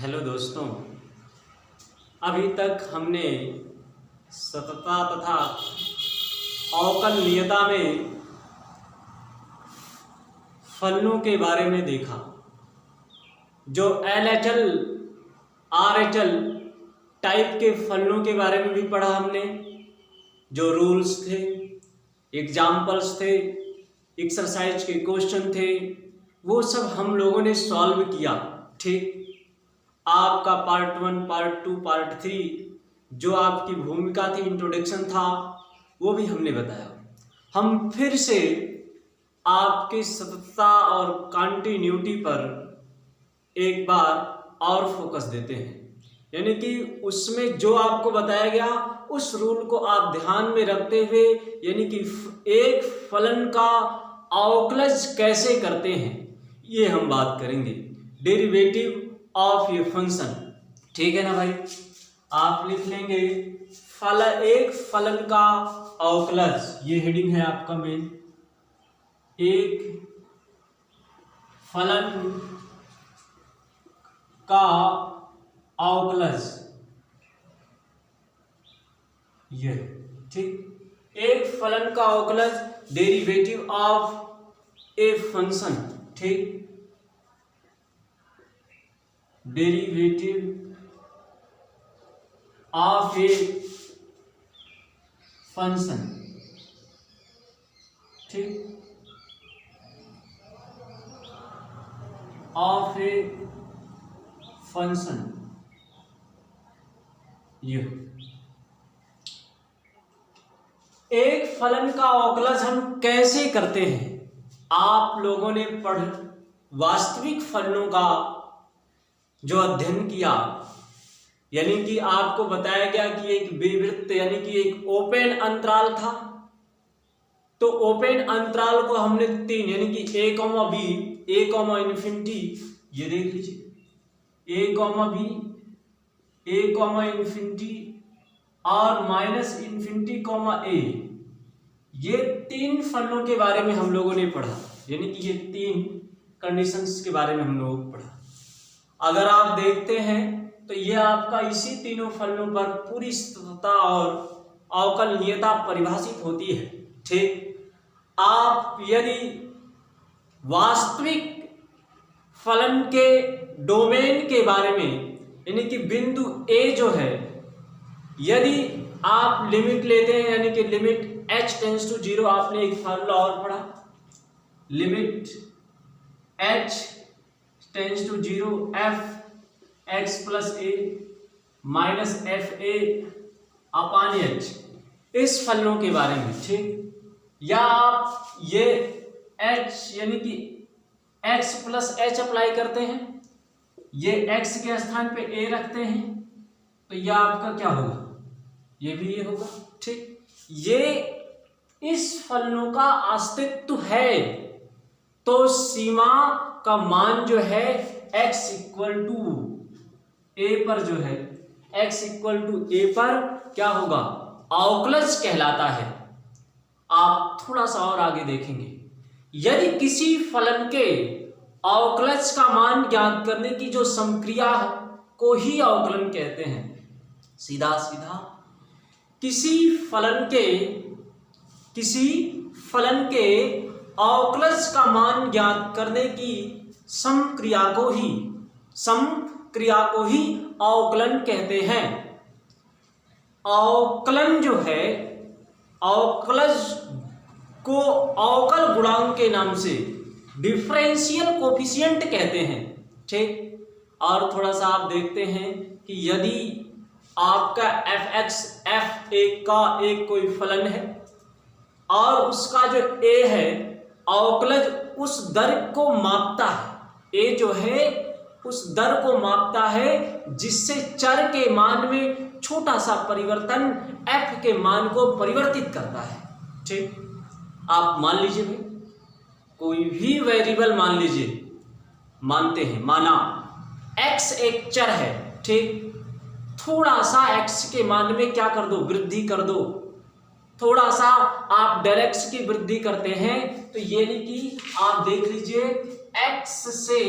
Hello दोस्तों, अभी तक हमने सततता तथा अवकलनीयता में फलनों के बारे में देखा। जो LHL, RHL टाइप के फलनों के बारे में भी पढ़ा हमने। जो रूल्स थे, एग्जाम्पल्स थे, एक्सरसाइज के क्वेश्चन थे, वो सब हम लोगों ने सॉल्व किया। ठीक, आपका पार्ट 1, पार्ट 2, पार्ट 3 जो आपकी भूमिका थी, इंट्रोडक्शन था, वो भी हमने बताया। हम फिर से आपकी सततता और कंटिन्यूटी पर एक बार और फोकस देते हैं, यानी कि उसमें जो आपको बताया गया उस रूल को आप ध्यान में रखते हुए, यानी कि एक फलन का अवकलज कैसे करते हैं, ये हम बात करेंगे। डेरिवेटिव ऑफ ये फंक्शन, ठीक है ना भाई। आप लिख लेंगे एक फलन का अवकलज, ये हेडिंग है आपका मेन। एक फलन का अवकलज, ये ठीक। एक फलन का अवकलज, डेरिवेटिव ऑफ ए फंक्शन, ठीक। डेरिवेटिव ऑफ ए फंक्शन, ठीक, ऑफ ए फंक्शन। ये एक फलन का अवकलज हम कैसे करते हैं, आप लोगों ने वास्तविक फलनों का जो अध्ययन किया, यानी कि आपको बताया गया कि एक विवृत्त यानी कि एक ओपन अंतराल था। तो ओपन अंतराल को हमने 3 यानी कि a, b, a, इन्फिनिटी, ये देख लीजिए, a, b, a, इन्फिनिटी और माइनस इन्फिनिटी, a, ये 3 फलनों के बारे में हम लोगों ने पढ़ा, यानी कि ये 3 कंडीशंस के बारे में हम लोगों को पढ़ा। अगर आप देखते हैं तो ये आपका इसी तीनों फलनों पर पूरी सततता और अवकलनीयता परिभाषित होती है, ठीक। आप यदि वास्तविक फलन के डोमेन के बारे में, यानी कि बिंदु A जो है, यदि आप लिमिट लेते हैं, यानी कि लिमिट h टेंड्स टू 0, आपने एक फार्मूला और पढ़ा, limit h tends to 0 f x plus a minus F A upon h, इस फलनों के बारे में, ठीक। या आप ये h यानी कि x प्लस h अप्लाई करते हैं, ये x के स्थान पे a रखते हैं, तो यह आपका क्या होगा, ये भी ये होगा, ठीक। ये इस फलनों का अस्तित्व है, तो सीमा का मान जो है x इक्वल टू a पर जो है, x इक्वल टू a पर क्या होगा, अवकलज कहलाता है। आप थोड़ा सा और आगे देखेंगे, यदि किसी फलन के अवकलज का मान ज्ञात करने की जो समक्रिया को ही अवकलन कहते हैं। सीधा सीधा किसी फलन के अवकलज का मान ज्ञात करने की समक्रिया को ही अवकलन कहते हैं। अवकलन जो है, अवकलज को अवकल गुणांक के नाम से डिफरेंशियल कोफिशिएंट कहते हैं, ठीक। और थोड़ा सा आप देखते हैं कि यदि आपका fx का एक कोई फलन है और उसका जो a है, अवकलज उस दर को मापता है, a जो है उस दर को मापता है जिससे चर के मान में छोटा सा परिवर्तन f के मान को परिवर्तित करता है, ठीक। आप मान लीजिए भाई, कोई भी वेरिएबल मान लीजिए, मानते हैं, माना x एक चर है, ठीक। थोड़ा सा x के मान में क्या कर दो, वृद्धि कर दो, थोड़ा सा आप डेल x की वृद्धि करते हैं, तो ये नहीं कि आप देख लीजिए x से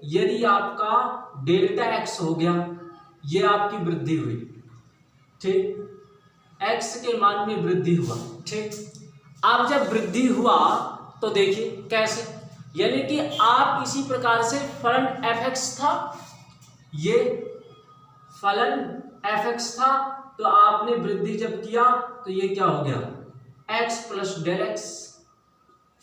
यदि आपका डेल्टा एक्स हो गया, ये आपकी वृद्धि हुई, ठीक, एक्स के मान में वृद्धि हुआ, ठीक। अब जब वृद्धि हुआ तो देखिए कैसे, यानी कि आप इसी प्रकार से फलन एफ एक्स था, ये फलन एफ एक्स था, तो आपने वृद्धि जब किया तो ये क्या हो गया एक्स प्लस डेल एक्स,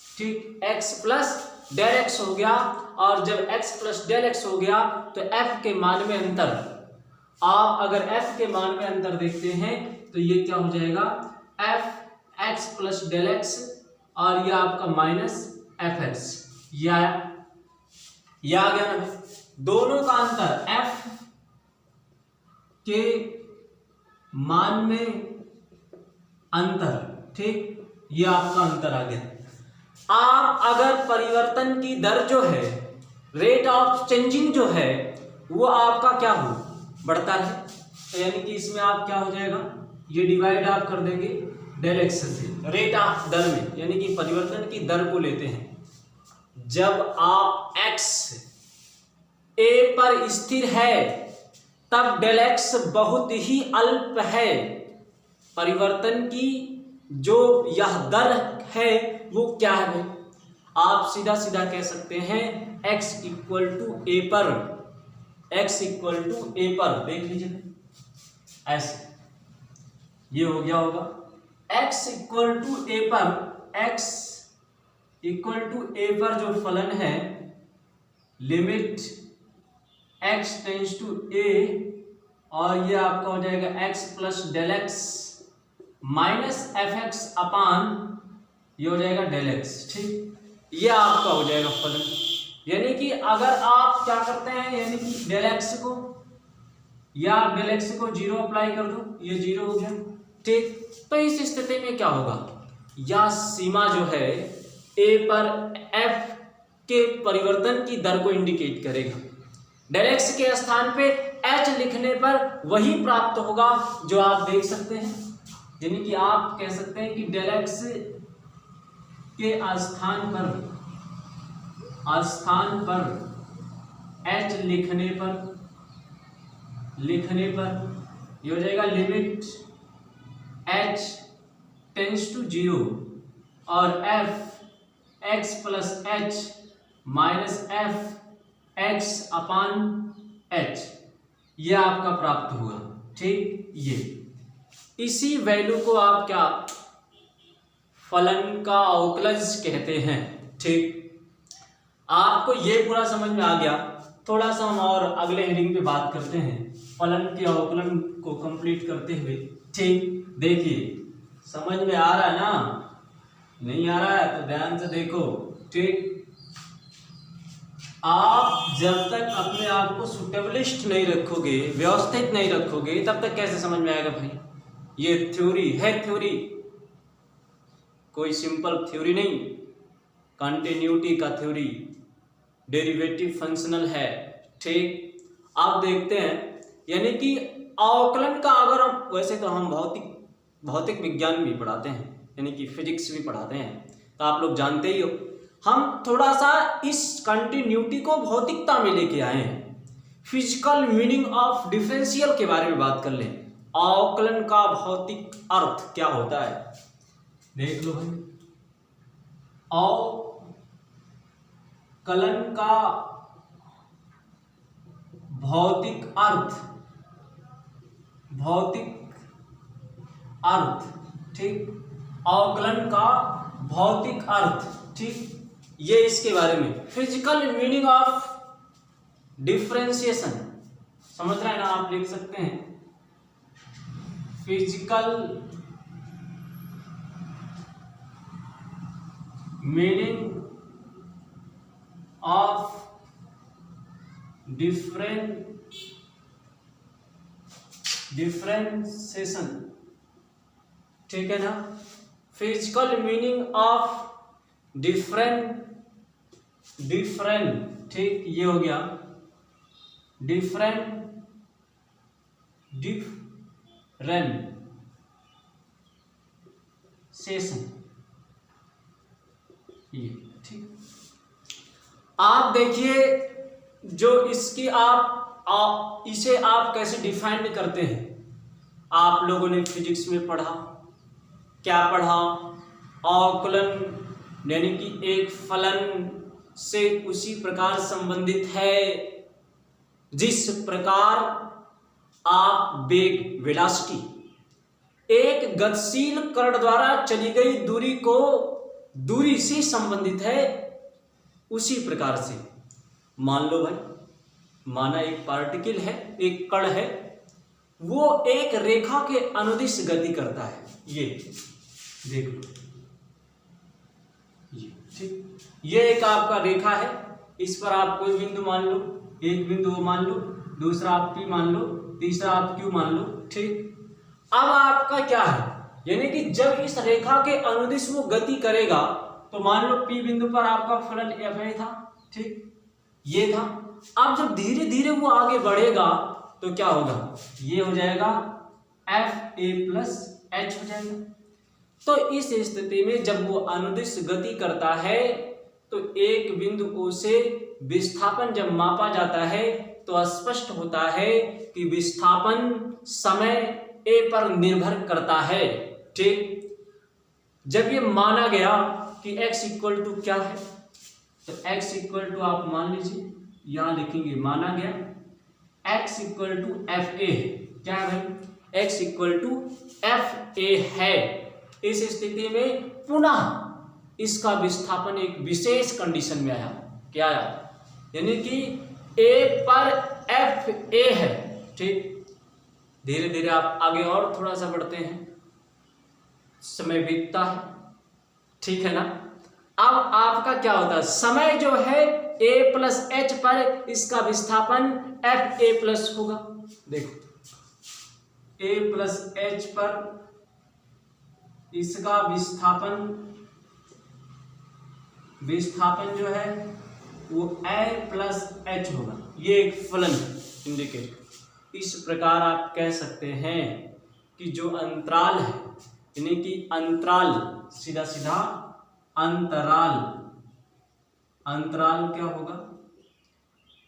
ठीक, एक्स प्लस डेल एक्स हो गया। और जब एक्स प्लस डेल एक्स हो गया तो एफ के मान में अंतर, आप अगर एफ के मान में अंतर देखते हैं तो ये क्या हो जाएगा F x plus del X, और ये आपका माइनस एफ एक्स, ये आ गया ना, दोनों का अंतर एफ के मान में अंतर, ठीक, ये आपका अंतर आ गया। आप अगर परिवर्तन की दर जो है, रेट ऑफ चेंजिंग जो है, वो आपका क्या हो बढ़ता है, तो यानी कि इसमें आप क्या हो जाएगा, ये डिवाइड आप कर देंगे डेल एक्स से, रेट ऑफ दर में, यानी कि परिवर्तन की दर को लेते हैं। जब आप एक्स ए पर स्थिर है तब डेल एक्स बहुत ही अल्प है, परिवर्तन की जो यह दर है वो क्या है, आप सीधा सीधा कह सकते हैं x इक्वल टू ए पर, x इक्वल टू ए पर, देख लीजिए ऐसे ये हो गया होगा x इक्वल टू ए पर, x इक्वल टू ए पर जो फलन है limit x tends to A, और ये आपका हो जाएगा x plus del x minus f x upon ये हो जाएगा डेल एक्स, ठीक, ये आपका हो जाएगा फलन। यानी कि अगर आप क्या करते हैं, यानी कि डेल एक्स को या डेल एक्स को जीरो अप्लाई कर दो, ये जीरो हो गया, ठीक। तो इस स्थिति में क्या होगा, यह सीमा जो है ए पर एफ के परिवर्तन की दर को इंडिकेट करेगा। डेल एक्स के स्थान पे एच लिखने पर वही प्राप्त होगा जो आप देख सकते हैं, यानी कि आप कह सकते हैं कि डेल एक्स के स्थान पर एच लिखने पर ये हो जाएगा limit h tends to zero और f x plus H minus f x upon h, ये आपका प्राप्त हुआ, ठीक। ये इसी वैल्यू को आप क्या फलन का अवकलज कहते हैं, ठीक। आपको ये पूरा समझ में आ गया, थोड़ा सा हम और अगले हेडिंग पे बात करते हैं फलन के अवकलन को कंप्लीट करते हुए, ठीक। देखिए समझ में आ रहा है ना, नहीं आ रहा है तो ध्यान से देखो, ठीक। आप जब तक अपने आप को सुटेबलिस्ट नहीं रखोगे, व्यवस्थित नहीं रखोगे, तब तक कैसे समझ में आएगा भाई, ये थ्योरी है, थ्योरी कोई सिंपल थ्योरी नहीं, कंटिन्यूटी का थ्योरी, डेरिवेटिव फंक्शनल है, ठीक। आप देखते हैं यानी कि अवकलन का अगर हम, वैसे तो हम भौतिक विज्ञान भी पढ़ाते हैं, यानी कि फिजिक्स भी पढ़ाते हैं, तो आप लोग जानते ही हो, हम थोड़ा सा इस कंटिन्यूटी को भौतिकता में लेके आए हैं। फिजिकल मीनिंग ऑफ डिफरेंशियल के बारे में बात कर लें, अवकलन का भौतिक अर्थ क्या होता है, देख लो भाई। अवकलन का भौतिक अर्थ, ठीक, अवकलन का भौतिक अर्थ, ठीक, ये इसके बारे में फिजिकल मीनिंग ऑफ डिफरेंशिएशन, समझ रहे हैं ना, आप लिख सकते हैं फिजिकल मीनिंग ऑफ डिफरेंशिएशन, ठीक है ना, फिजिकल मीनिंग ऑफ डिफरेंट, ठीक, ये हो गया डिफरेंशिएशन, ये ठीक। आप देखिए जो इसकी आप इसे आप कैसे डिफाइन करते हैं, आप लोगों ने फिजिक्स में पढ़ा, क्या पढ़ा, अवकलन यानी कि एक फलन से उसी प्रकार संबंधित है जिस प्रकार आप वेग वेलोसिटी एक गतिशील कण द्वारा चली गई दूरी से संबंधित है, उसी प्रकार से मान लो भाई, माना एक पार्टिकल है, एक कण है, वो एक रेखा के अनुदिश गति करता है, ये देख लो, ये ठीक, ये एक आपका रेखा है, इस पर आप कोई बिंदु मान लो, एक बिंदु मान लो, दूसरा आप P मान लो, तीसरा आप Q मान लो, ठीक। अब आपका क्या है, यानी कि जब इस रेखा के अनुदिश वो गति करेगा तो मान लो P बिंदु पर आपका फलन FA था, ठीक, ये था। अब जब धीरे धीरे वो आगे बढ़ेगा तो क्या होगा, ये हो जाएगा FA प्लस H हो जाएगा। तो इस स्थिति में जब वो अनुदिश गति करता है तो एक बिंदु O से विस्थापन जब मापा जाता है तो स्पष्ट होता है कि विस्थापन समय A पर निर्भर करता है, ठीक। जब ये माना गया कि x इक्वल टू क्या है, तो x इक्वल टू आप मान लीजिए, यहां लिखेंगे माना गया x इक्वल टू FA, क्या है भाई, x इक्वल टू FA है। इस स्थिति में पुनः इसका विस्थापन एक विशेष कंडीशन में आया, क्या आया, यानी कि A पर FA है, ठीक। धीरे धीरे आप आगे और थोड़ा सा बढ़ते हैं, समय बीतता है, ठीक है ना। अब आपका क्या होता है, समय जो है A प्लस H पर इसका विस्थापन FA प्लस होगा, देखो A प्लस H पर इसका विस्थापन जो है वो A प्लस H होगा, ये एक फलन इंडिकेट। इस प्रकार आप कह सकते हैं कि जो अंतराल है, यानी कि अंतराल, सीधा सीधा अंतराल क्या होगा,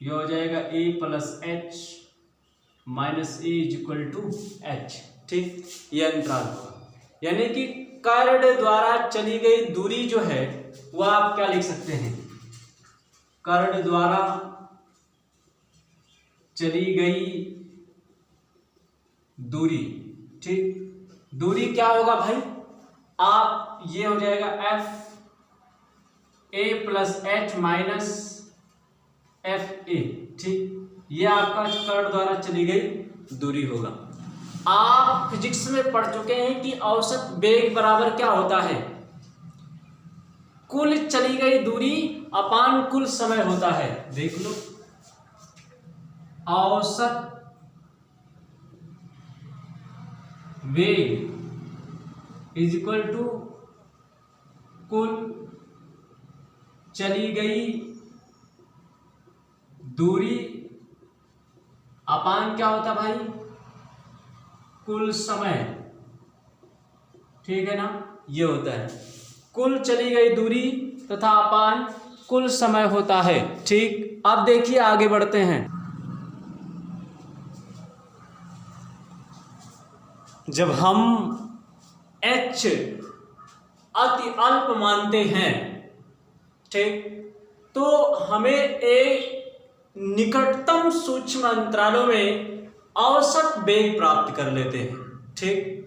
ये हो जाएगा A plus H minus A is equal to H, ठीक, ये अंतराल होगा। यानी कि कर्ण द्वारा चली गई दूरी जो है वो आप क्या लिख सकते हैं, कर्ण द्वारा चली गई दूरी, ठीक। दूरी क्या होगा भाई, आप ये हो जाएगा FA plus H minus FA, ठीक, ये आपका कर्ण द्वारा चली गई दूरी होगा। आप फिजिक्स में पढ़ चुके हैं कि औसत वेग बराबर क्या होता है, कुल चली गई दूरी अपान कुल समय होता है, देख लो, औसत वेग इज इक्वल टू कुल चली गई दूरी अपान क्या होता भाई, कुल समय, ठीक है ना, ये होता है कुल चली गई दूरी तथा अपान कुल समय होता है, ठीक। अब देखिए आगे बढ़ते हैं, जब हम H अति अल्प मानते हैं, ठीक, तो हमें एक निकटतम सूक्ष्म अंतरालों में औसत वेग प्राप्त कर लेते हैं, ठीक।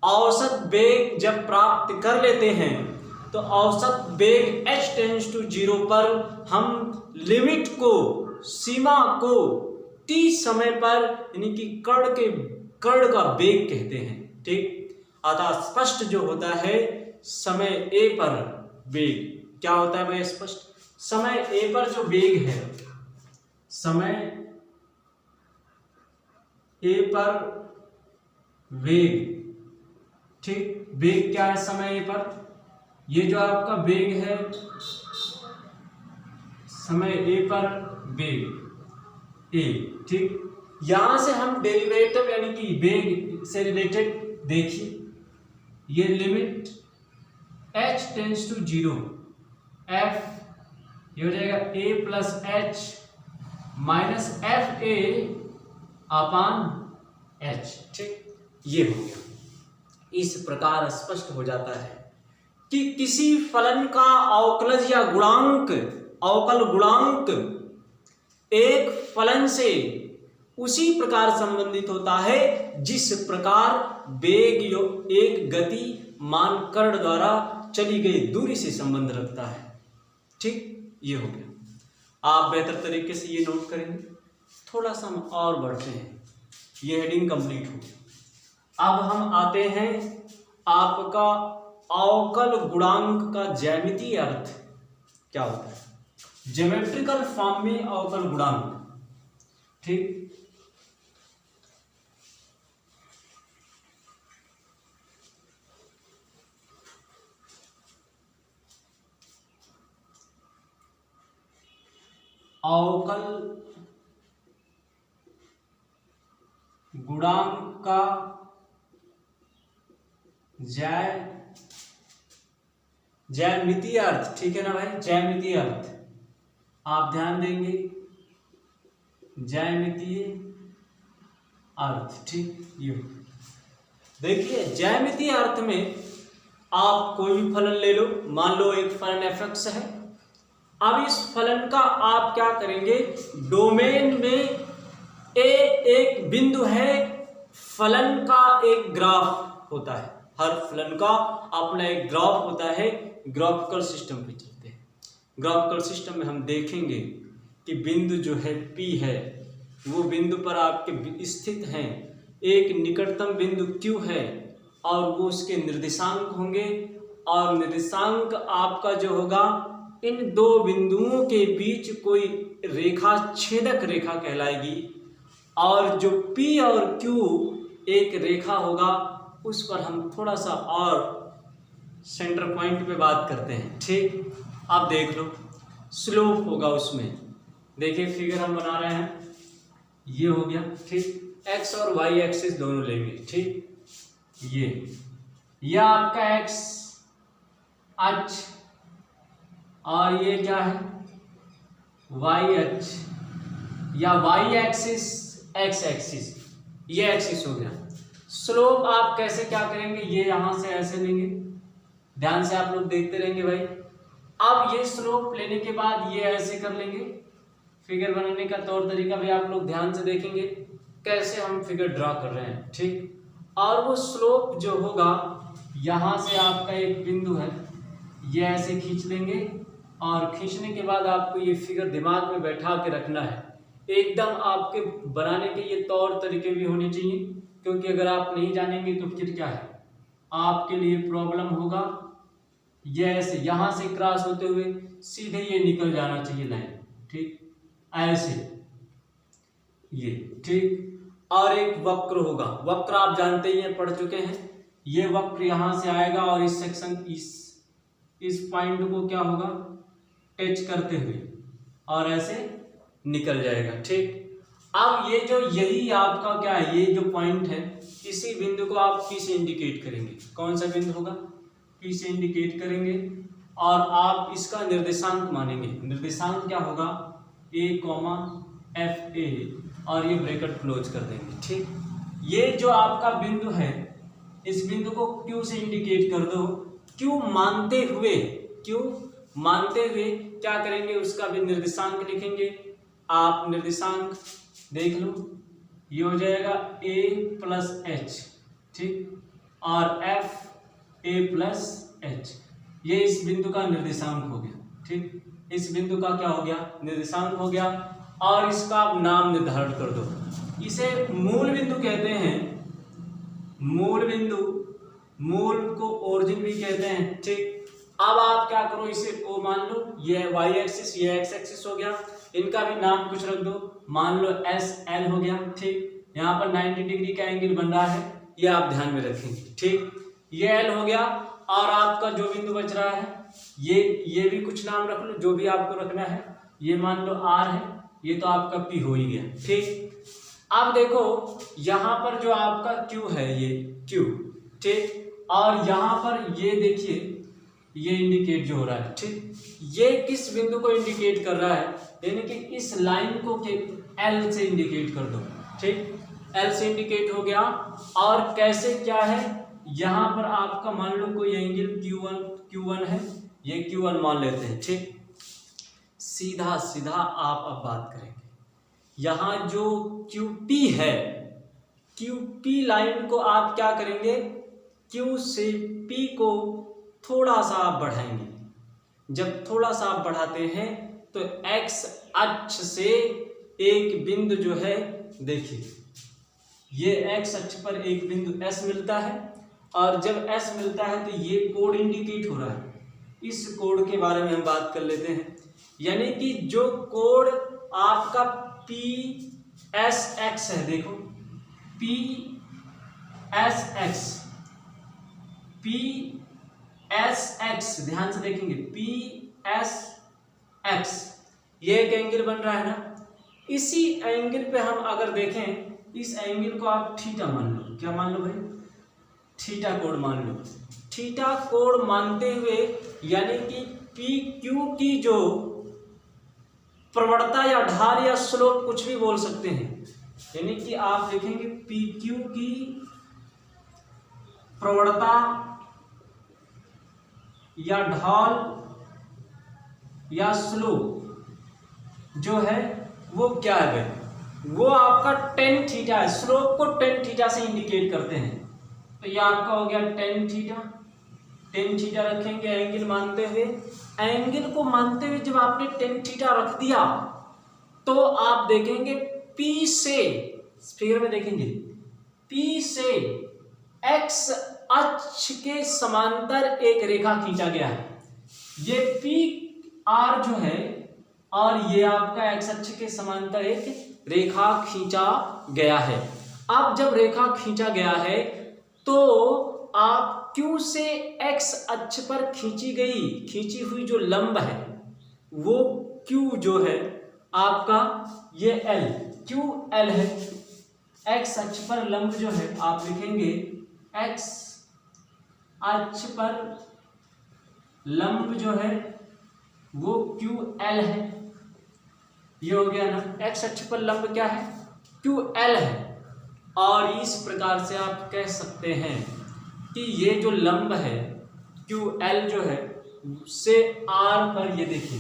औसत वेग जब प्राप्त कर लेते हैं तो औसत वेग h टेंड्स टू 0 पर हम लिमिट को, सीमा को t समय पर यानी कि कर्ण का वेग कहते हैं, ठीक। अतः स्पष्ट जो होता है समय a पर वेग क्या होता है भाई, स्पष्ट समय a पर जो वेग है, समय a पर वेग, ठीक, वेग क्या है समय a पर, ये जो आपका वेग है समय a पर वेग a, ठीक। यहां से हम डेरिवेटिव यानी कि वेग से रिलेटेड देखिए, ये limit h tends to 0 f, ये हो जाएगा a plus H minus F A upon H. ठीक, ये हो गया। इस प्रकार स्पष्ट हो जाता है कि किसी फलन का अवकलज या गुणांक, अवकल गुणांक एक फलन से उसी प्रकार संबंधित होता है जिस प्रकार वेग एक गति मान कर्ण द्वारा चली गई दूरी से संबंध रखता है। ठीक, ये हो गया। आप बेहतर तरीके से ये नोट करेंगे। थोड़ा सा हम और बढ़ते हैं, ये हेडिंग कंप्लीट हो गया। अब हम आते हैं आपका अवकल गुणांक का ज्यामितीय अर्थ क्या होता है, ज्योमेट्रिकल फॉर्म में अवकल गुणांक। ठीक, अवकल गुणांक का ज्यामितीय अर्थ। ठीक है ना भाई, ज्यामितीय अर्थ आप ध्यान देंगे, ज्यामितीय अर्थ। ठीक, ये देखिए ज्यामितीय अर्थ में आप कोई भी फलन ले लो, मान लो एक फलन एफ एक्स है। अब इस फलन का आप क्या करेंगे, डोमेन में ए एक बिंदु है, फलन का एक ग्राफ होता है, हर फलन का अपना एक ग्राफ होता है। ग्राफिकल सिस्टम पे चलते हैं। ग्राफिकल सिस्टम में हम देखेंगे कि बिंदु जो है P है, वो बिंदु पर आपके स्थित हैं एक निकटतम बिंदु Q है और वो उसके निर्देशांक होंगे, और निर्देशांक आपका जो होगा इन दो बिंदुओं के बीच कोई रेखा छेदक रेखा कहलाएगी, और जो P और Q एक रेखा होगा उस पर हम थोड़ा सा और सेंटर पॉइंट पे बात करते हैं। ठीक, आप देख लो स्लोप होगा उसमें। देखिए फिगर हम बना रहे हैं, ये हो गया। ठीक, एक्स और वाई एक्सिस दोनों लेंगे। ठीक, ये आपका एक्स अक्ष और ये क्या है वाई अक्ष या वाई एक्सिस एक्स एक्सिस, ये एक्सिस हो गया। स्लोप आप कैसे क्या करेंगे, ये यहां से ऐसे लेंगे, ध्यान से आप लोग देखते रहेंगे भाई। अब ये स्लोप लेने के बाद ये ऐसे कर लेंगे। फिगर बनाने का तौर तरीका भी आप लोग ध्यान से देखेंगे कैसे हम फिगर ड्रा कर रहे हैं। ठीक, और वो स्लोप जो होगा यहाँ से आपका एक बिंदु है, ये ऐसे खींच लेंगे, और खींचने के बाद आपको ये फिगर दिमाग में बैठा के रखना है। एकदम आपके बनाने के ये तौर तरीके भी होने चाहिए, क्योंकि अगर आप नहीं जानेंगे तो फिर क्या है, आपके लिए प्रॉब्लम होगा। ये ऐसे यहाँ से क्रॉस होते हुए सीधे ये निकल जाना चाहिए लाइन। ठीक, ऐसे ये। ठीक, और एक वक्र होगा, वक्र आप जानते ही हैं, पढ़ चुके हैं। ये वक्र यहाँ से आएगा और इस सेक्शन इस पॉइंट को क्या होगा टच करते हुए और ऐसे निकल जाएगा। ठीक, अब ये जो यही आपका क्या है, ये जो पॉइंट है, इसी बिंदु को आप P से इंडिकेट करेंगे। कौन सा बिंदु होगा, P से इंडिकेट करेंगे, और आप इसका निर्देशांक मानेंगे। निर्देशांक क्या होगा, a,F,A, और ये ब्रैकेट क्लोज कर देंगे। ठीक, ये जो आपका बिंदु है, इस बिंदु को Q से इंडिकेट कर दो। Q मानते हुए क्या करेंगे, उसका भी निर्देशांक लिखेंगे। आप निर्देशांक देख लो, ये हो जाएगा a प्लस एच। ठीक, और f a प्लस एच, ये इस बिंदु का निर्देशांक हो गया। ठीक, इस बिंदु का क्या हो गया, निर्देशांक हो गया, और इसका आप नाम निर्धारण कर दो। इसे मूल बिंदु कहते हैं, मूल बिंदु, मूल को ओरिजिन भी कहते हैं। ठीक, अब आप क्या करो, इसे O मान लो, ये वाई एक्सिस, ये एक्स एक्सिस हो गया, इनका भी नाम कुछ रख दो, मान लो SL हो गया। ठीक, यहाँ पर 90 डिग्री का एंगल बन रहा है, ये आप ध्यान में रखेंगे। ठीक, ये L हो गया, और आपका जो बिंदु बच रहा है ये भी कुछ नाम रख लो, जो भी आपको रखना है। ये मान लो R है, ये तो आपका P हो ही गया। ठीक, अब देखो यहाँ पर जो आपका Q है, ये Q। ठीक, और यहाँ पर ये देखिए ये इंडिकेट जो हो रहा है, ठीक, ये किस बिंदु को इंडिकेट कर रहा है, यानी कि इस लाइन को एल से इंडिकेट कर दो, ठीक, एल से इंडिकेट हो गया। और कैसे क्या है, यहाँ पर आपका मान लो कोई एंगल Q1 है, ये Q1 मान लेते हैं, ठीक। सीधा सीधा आप अब बात करेंगे, यहाँ जो QP है, QP लाइन को आप क्या करेंगे, Q से P को थोड़ा सा आप बढ़ाएंगे। जब थोड़ा सा आप बढ़ाते हैं तो X अक्ष से एक बिंदु जो है, देखिए ये X अक्ष पर एक बिंदु S मिलता है, और जब S मिलता है तो ये कोड इंडिकेट हो रहा है। इस कोड के बारे में हम बात कर लेते हैं, यानी कि जो कोड आपका PSX है, देखो PSX ध्यान से देखेंगे, PSX ये एक एंगल बन रहा है ना। इसी एंगल पे हम अगर देखें, इस एंगल को आप थीटा मान लो, क्या मान लो भाई, थीटा कोड मान लो। थीटा कोड मानते हुए यानी कि PQ की जो प्रवणता या ढाल या स्लोप कुछ भी बोल सकते हैं, यानी कि आप देखेंगे PQ की प्रवणता या ढाल या स्लोप जो है वो क्या है, वो आपका टेन थीटा है। स्लोप को टेन थीटा से इंडिकेट करते हैं, तो ये आपका हो गया टेन थीटा रखेंगे एंगल मानते हुए। एंगल को मानते हुए जब आपने टेन थीटा रख दिया तो आप देखेंगे P से, फिगर में देखेंगे P से X अक्ष के समांतर एक रेखा खींचा गया है। ये PR जो है, और ये आपका X अक्ष के समांतर एक रेखा खींचा गया है। अब जब रेखा खींचा गया है तो आप Q से X अक्ष पर खींची हुई जो लंब है वो Q जो है आपका ये L, QL है। X अक्ष पर लंब जो है आप लिखेंगे X अक्ष पर लंब जो है वो QL है। ये हो गया ना, X अक्ष पर लंब क्या है, QL है। और इस प्रकार से आप कह सकते हैं कि ये जो लंब है QL जो है से R पर, ये देखिए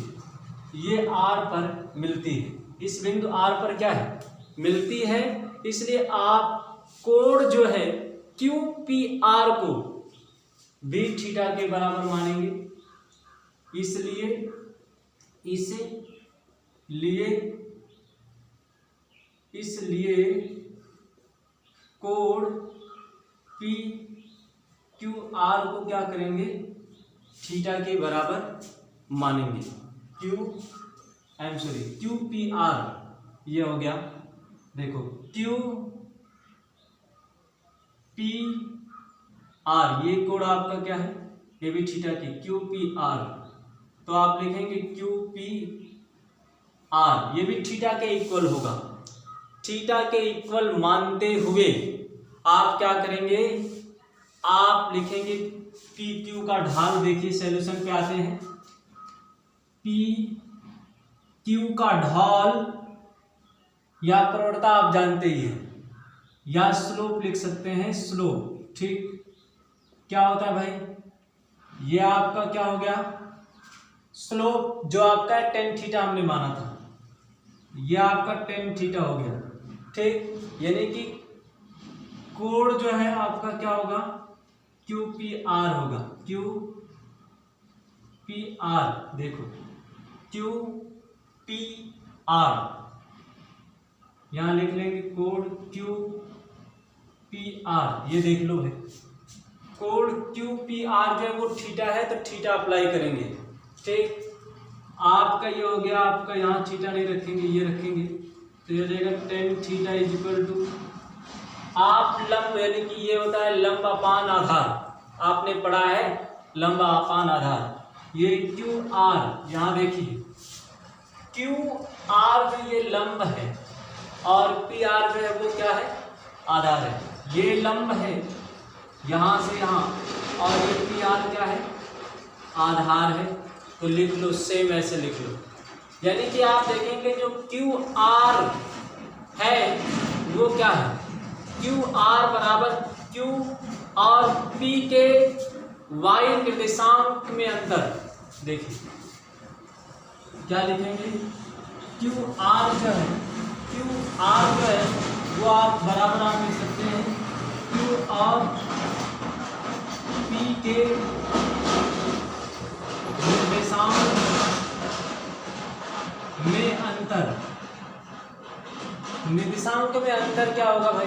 ये R पर मिलती है, इस बिंदु R पर क्या है, मिलती है। इसलिए आप कोण जो है QPR को भी थीटा के बराबर मानेंगे। इसलिए कोण PQR को क्या करेंगे, थीटा के बराबर मानेंगे। QPR ये हो गया, देखो QPR ये कोण आपका क्या है, ये भी थीटा की QPR, तो आप लिखेंगे QPR, ये भी थीटा के इक्वल होगा। थीटा के इक्वल मानते हुए आप क्या करेंगे, आप लिखेंगे PQ का ढाल, देखिए सॉल्यूशन पे आते हैं, PQ का ढाल या प्रवणता आप जानते ही हैं, या स्लोप लिख सकते हैं, स्लोप, ठीक। क्या होता है भाई, ये आपका क्या हो गया, स्लोप जो आपका टेन थीटा हमने माना था, ये आपका टेन थीटा हो गया, ठीक। यानी कि कोण जो है आपका क्या होगा, QPR होगा, QPR, देखो QPR यहां लिख लेंगे, कोण QPR, ये देख लो भाई, कोण QPR जो है वो थीटा है, तो थीटा अप्लाई करेंगे, ठीक। आपका ये हो गया, आपका यहाँ थीटा नहीं रखेंगे, ये रखेंगे, तो ये हो जाएगा tan theta is equal to, आप लंब यानी कि ये होता है लंब अपान आधार, आपने पढ़ा है लंब अपान आधार, ये QR यहाँ देखिए QR जो ये लंब है और PR जो है वो क्या है, आधार है। ये लंब है यहाँ से यहाँ, और ये PR क्या है, आधार है, तो लिख लो, सेम ऐसे लिख लो। यानी कि आप देखेंगे जो क्यू आर है वो क्या है, क्यू आर बराबर क्यू और पी के वाई निर्देशांक में अंतर। देखिए क्या लिखेंगे, क्यू आर जो है, क्यू आर जो है वो आप बराबर आप लिख सकते हैं क्यू और पी के निर्देशांक में अंतर। निर्देशांक में अंतर क्या होगा भाई,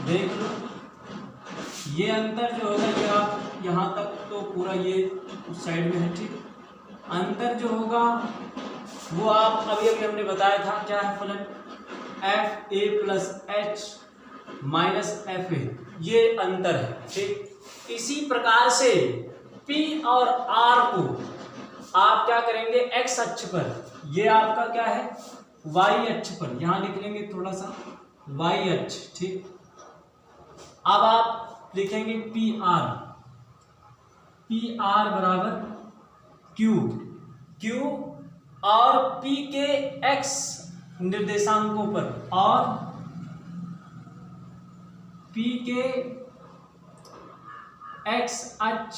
देख लो, ये अंतर जो होगा ये आप यहाँ तक तो पूरा ये उस साइड में है, ठीक। अंतर जो होगा वो आप अभी अभी हमने बताया था, क्या है फलन, F A plus H minus F A, ये अंतर है, ठीक। इसी प्रकार से पी और आर को आप क्या करेंगे, एक्स अक्ष पर, ये आपका क्या है वाई अक्ष पर, यहां लिख लेंगे थोड़ा सा वाई अक्ष, ठीक। अब आप लिखेंगे पी आर, पी आर बराबर क्यू, क्यू और पी के एक्स निर्देशांकों पर और पी के एक्स अक्ष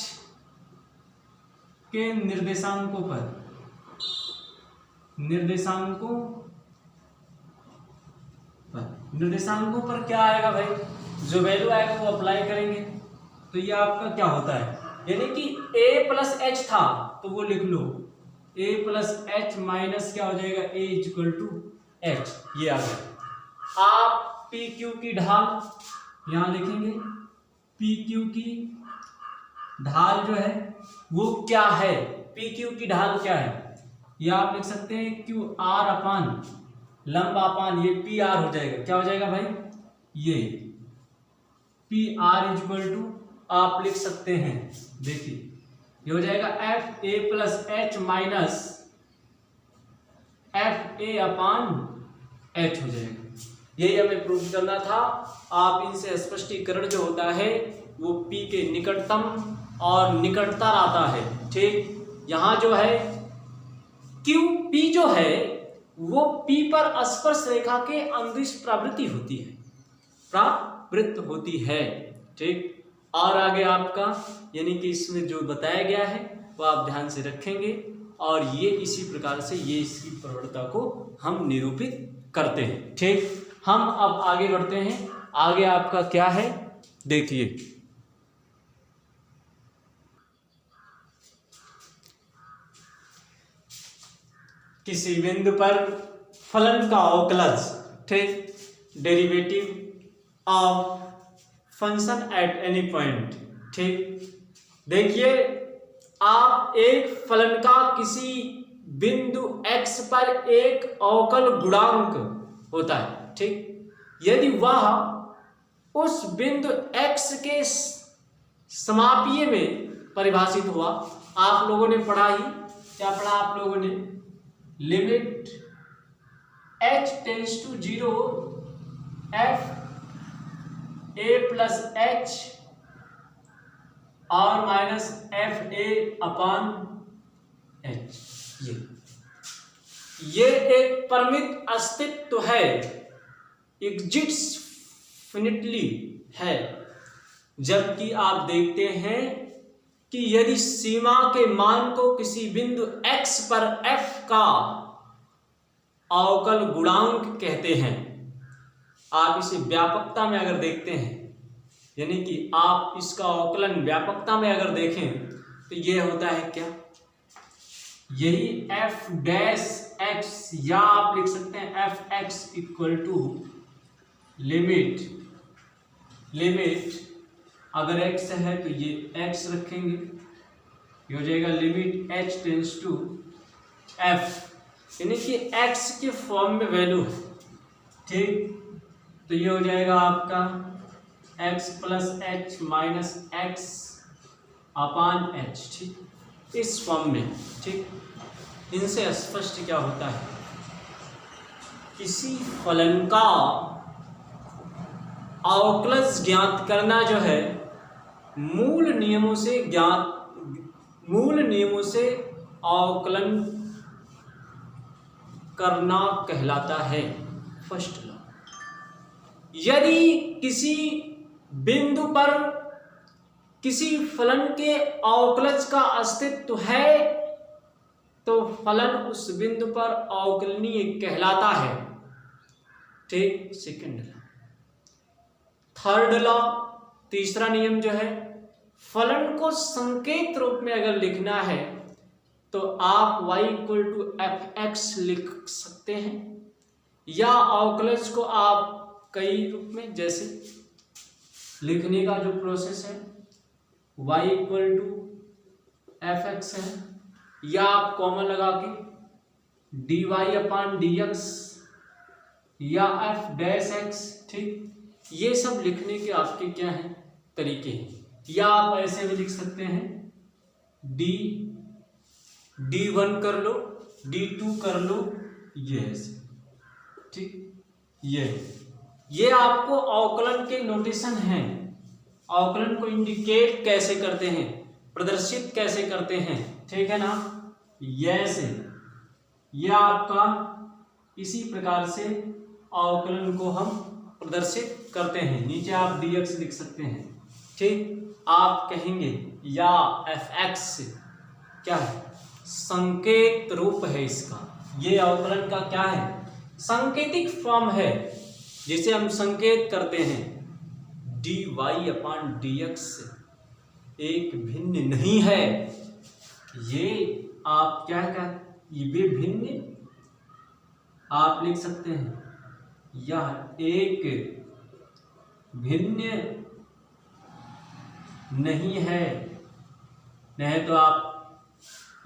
के निर्देशांकों पर, निर्देशांकों पर क्या आएगा भाई, जो वैल्यू आएगा वो अप्लाई करेंगे। तो ये आपका क्या होता है, यानी कि a प्लस एच था तो वो लिख लो a प्लस एच माइनस क्या हो जाएगा a इक्वल टू एच, ये आ गया। आप पी क्यू की ढाल यहां लिखेंगे, पी क्यू की ढाल जो है वो क्या है, पी क्यू की ढाल क्या है, ये आप लिख सकते हैं क्यू आर अपान लंबा अपान ये पी आर हो जाएगा, क्या हो जाएगा भाई, ये पी आर इक्वल टू आप लिख सकते हैं, देखिए ये हो जाएगा F A plus H minus F A upon H हो जाएगा। यही हमें प्रूव करना था। आप इनसे स्पष्टीकरण जो होता है वो पी के निकटतम और निकटतर आता है, ठीक। यहाँ जो है क्यू पी जो है वो पी पर स्पर्श रेखा के अंदिश प्रवृत्ति होती है, प्रवृत्त होती है, ठीक। और आगे आपका यानी कि इसमें जो बताया गया है वो आप ध्यान से रखेंगे और ये इसी प्रकार से ये इसकी प्रवणता को हम निरूपित करते हैं, ठीक। हम अब आगे बढ़ते हैं। आगे आपका क्या है देखिए, किसी बिंदु पर फलन का अवकलज, ठीक, derivative of function at any point, ठीक। देखिए आप एक फलन का किसी बिंदु x पर एक अवकल गुणांक होता है, ठीक। यदि वह उस बिंदु x के समापीय में परिभाषित हुआ, आप लोगों ने पढ़ा ही, क्या पढ़ा आप लोगों ने, limit h tends to 0 f a plus h और minus F A upon h. ये एक परिमित अस्तित्व है, एग्जिस्ट्स फिनिटली है, जबकि आप देखते हैं कि यदि सीमा के मान को किसी बिंदु x पर f का अवकल गुणांक कहते हैं। आप इसे व्यापकता में अगर देखते हैं, यानी कि आप इसका अवकलन व्यापकता में अगर देखें तो ये होता है क्या, यही f डैश x, या आप लिख सकते हैं F X equal to limit अगर x है तो ये x रखेंगे, ये हो जाएगा limit h tends to f, यानी कि x के फॉर्म में वैल्यू है, ठीक। तो ये हो जाएगा आपका x plus H minus x upon H, ठीक, इस फॉर्म में, ठीक। इनसे स्पष्ट क्या होता है, किसी फलन का अवकलज ज्ञात करना जो है मूल नियमों से ज्ञात मूल नियमों से अवकलन करना कहलाता है। फर्स्ट लॉ, यदि किसी बिंदु पर किसी फलन के अवकलज का अस्तित्व है तो फलन उस बिंदु पर अवकलनीय कहलाता है। ठीक, सेकंड लॉ। थर्ड लॉ, तीसरा नियम जो है, फलन को संकेत रूप में अगर लिखना है तो आप y equal to F X लिख सकते हैं, या अवकलज को आप कई रूप में, जैसे लिखने का जो प्रोसेस है y equal to F X है, या आप कॉमन लगा के dy अपान डी एक्स या एफ डैश एक्स, ठीक, ये सब लिखने के आपके क्या हैं तरीके हैं। या आप ऐसे भी लिख सकते हैं D1 कर लो, D2 कर लो, ये ऐसे, ठीक, ये आपको अवकलन के नोटेशन हैं। अवकलन को इंडिकेट कैसे करते हैं, प्रदर्शित कैसे करते हैं, ठीक है ना, ये से यह आपका इसी प्रकार से अवकलन को हम प्रदर्शित करते हैं। नीचे आप dx लिख सकते हैं, ठीक। आप कहेंगे या एफ एक्स क्या है, संकेत रूप है इसका, ये अवकलन का क्या है, सांकेतिक फॉर्म है, जिसे हम संकेत करते हैं dy अपान dx एक भिन्न नहीं है। ये आप क्या ये भिन्न आप लिख सकते हैं, यह एक भिन्न नहीं है, नहीं तो आप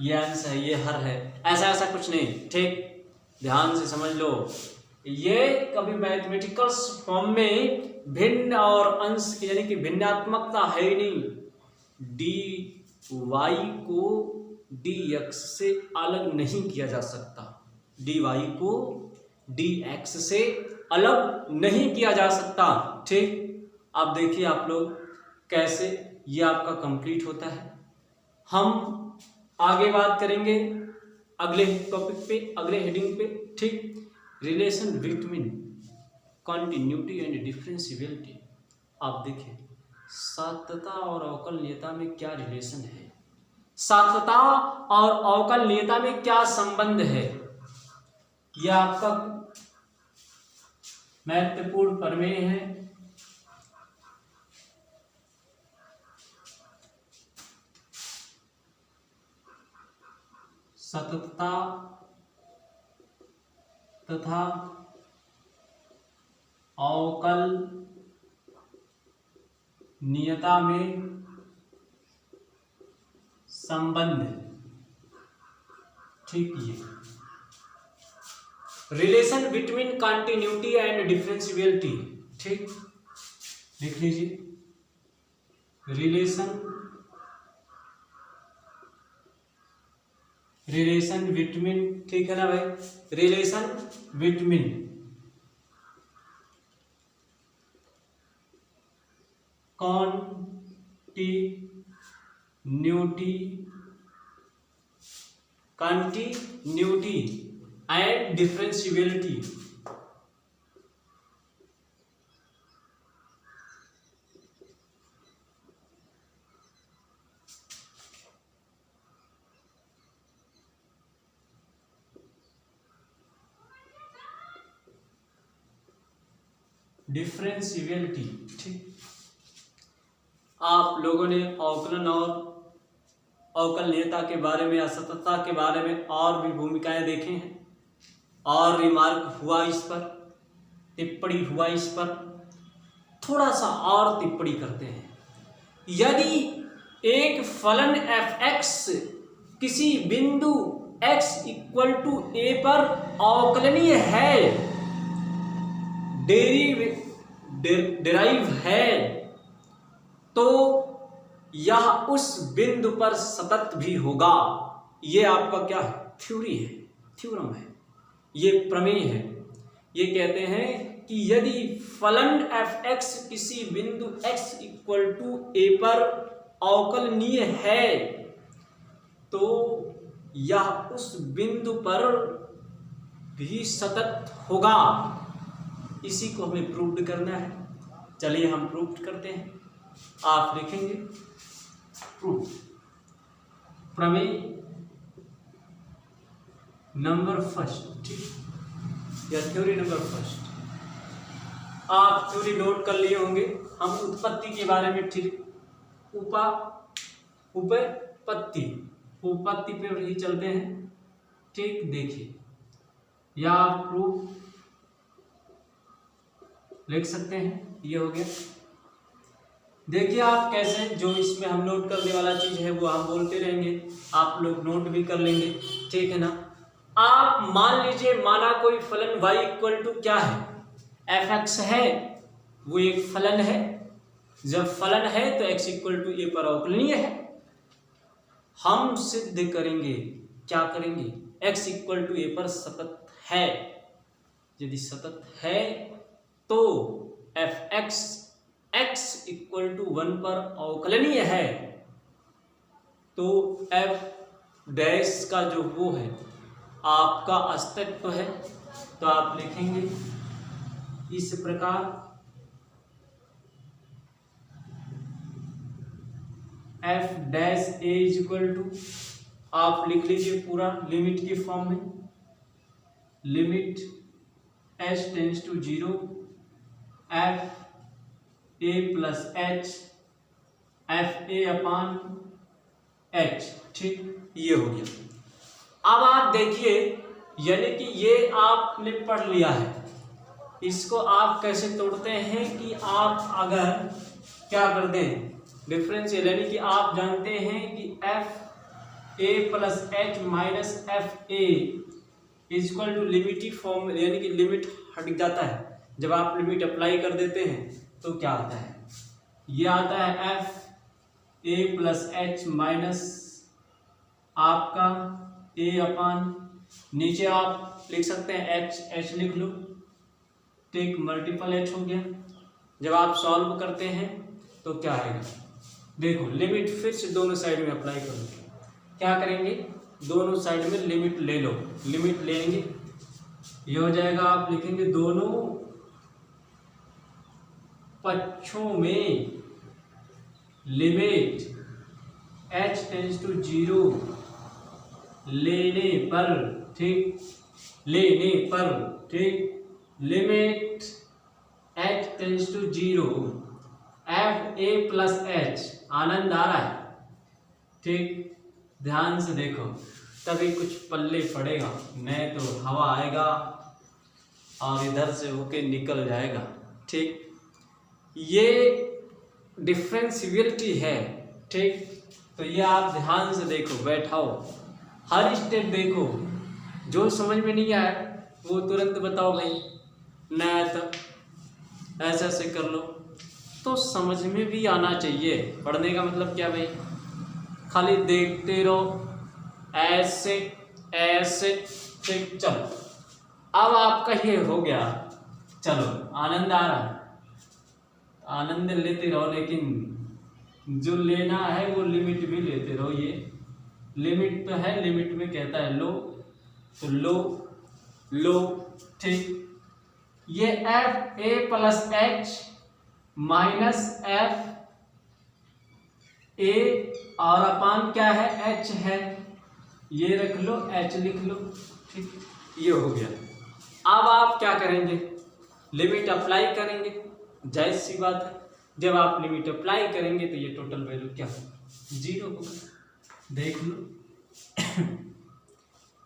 ये अंश है, ये हर है, ऐसा कुछ नहीं, ठीक, ध्यान से समझ लो। ये कभी मैथमेटिकल फॉर्म में भिन्न और अंश यानी कि भिन्नात्मकता है ही नहीं। dy को dx से अलग नहीं किया जा सकता, dy को dx से अलग नहीं किया जा सकता, ठीक। अब देखिए आप लोग कैसे ये आपका कंप्लीट होता है। हम आगे बात करेंगे अगले टॉपिक पे, अगले हेडिंग पे, ठीक, relation between continuity and differentiability. आप देखिए सातत्यता और अवकलनीयता में क्या रिलेशन है, सातत्यता और अवकलनीयता में क्या संबंध है, यह आपका महत्वपूर्ण प्रमेय है। सततता तथा अवकलनीयता में संबंध, ठीक, ये relation between continuity and differentiability, ठीक, लिख लीजिए रिलेशन बिटवीन, ठीक है ना भाई, relation between continuity and differentiability. Differentiability, ठीक। आप लोगों ने अवकलन और अवकलनीयता के बारे में, असततता के बारे में और भी भूमिकाएं देखे हैं, और रिमार्क हुआ इस पर, टिप्पणी हुआ इस पर, थोड़ा सा और टिप्पणी करते हैं। यदि एक फलन एफ एक्स किसी बिंदु x इक्वल टू ए पर अवकलनीय है, डेराइव है, तो यह उस बिंदु पर सतत भी होगा। ये आपका क्या है, थ्योरी है, थ्योरम है, ये प्रमेय है। ये कहते हैं कि यदि फलन एफ एक्स किसी बिंदु x इक्वल टू ए पर अवकलनीय है तो यह उस बिंदु पर भी सतत होगा। इसी को हमें प्रूव करना है। चलिए हम प्रूव करते हैं। आप लिखेंगे प्रूफ, प्रमेय नंबर फर्स्ट, ठीक, या थ्योरी नंबर फर्स्ट। आप थ्योरी नोट कर लिए होंगे। हम उत्पत्ति के बारे में, ठीक, उपपत्ति पे ही चलते हैं, ठीक। देखिए, या आप प्रूफ लिख सकते हैं, ये हो गया। देखिए आप कैसे, जो इसमें हम नोट करने वाला चीज है वो हम बोलते रहेंगे, आप लोग नोट भी कर लेंगे, ठीक है ना। आप मान लीजिए, माना कोई फलन y इक्वल टू क्या है, f(x) है, वो एक फलन है। जब फलन है तो x इक्वल टू a पर अवकलनीय है। हम सिद्ध करेंगे, क्या करेंगे, x इक्वल टू a पर सतत है। यदि सतत है तो f(x) x इक्वल टू 1 पर अवकलनीय है, तो f डैश का जो वो है आपका अस्तित्व है। तो आप लिखेंगे इस प्रकार, f dash a is equal to, आप लिख लीजिए पूरा लिमिट के फॉर्म में, limit h tends to 0 f a plus h f a upon h, ठीक, ये हो गया। अब आप देखिए, यानी कि ये आपने पढ़ लिया है। इसको आप कैसे तोड़ते हैं कि आप अगर क्या कर दें, डिफरेंशियल, यानी कि आप जानते हैं कि f a plus h minus f a is equal to limit form, यानी कि लिमिट हट जाता है। जब आप लिमिट अप्लाई कर देते हैं तो क्या आता है, ये आता है f a plus h minus आपका a अपान, नीचे आप लिख सकते हैं h लिख लो, ठीक, मल्टीपल h हो गया। जब आप सॉल्व करते हैं तो क्या आएगा, देखो लिमिट फिर से दोनों साइड में अप्लाई करो। क्या करेंगे, दोनों साइड में लिमिट ले लो, लिमिट लेंगे, ये हो जाएगा, आप लिखेंगे दोनों पक्षों में लिमिट h टेंड्स टू 0 लेने पर, ठीक, लेने पर, ठीक, limit h tends to 0 f a plus h, आनंद आ रहा है, ठीक, ध्यान से देखो तभी कुछ पल्ले पड़ेगा, नहीं तो हवा आएगा और इधर से होके निकल जाएगा, ठीक। ये डिफरेंशियबिलिटी है, ठीक। तो ये आप ध्यान से देखो, बैठाओ, हर स्टेप देखो, जो समझ में नहीं आया वो तुरंत बताओ भाई, नया तो ऐसे ऐसे कर लो, तो समझ में भी आना चाहिए। पढ़ने का मतलब क्या भाई, खाली देखते रहो, ऐसे ऐसे, ठीक। चलो अब आपका ये हो गया, चलो आनंद आ रहा है, आनंद लेते रहो, लेकिन जो लेना है वो लिमिट भी लेते रहो। ये लिमिट तो है, लिमिट में कहता है लो, तो लो लो, ठीक। ये f a plus h minus f a और अपान क्या है, h है, ये रख लो, h लिख लो, ठीक, ये हो गया। अब आप क्या करेंगे, लिमिट अप्लाई करेंगे, जायज सी बात है। जब आप लिमिट अप्लाई करेंगे तो ये टोटल वैल्यू क्या होगा, 0 होगा। देख लो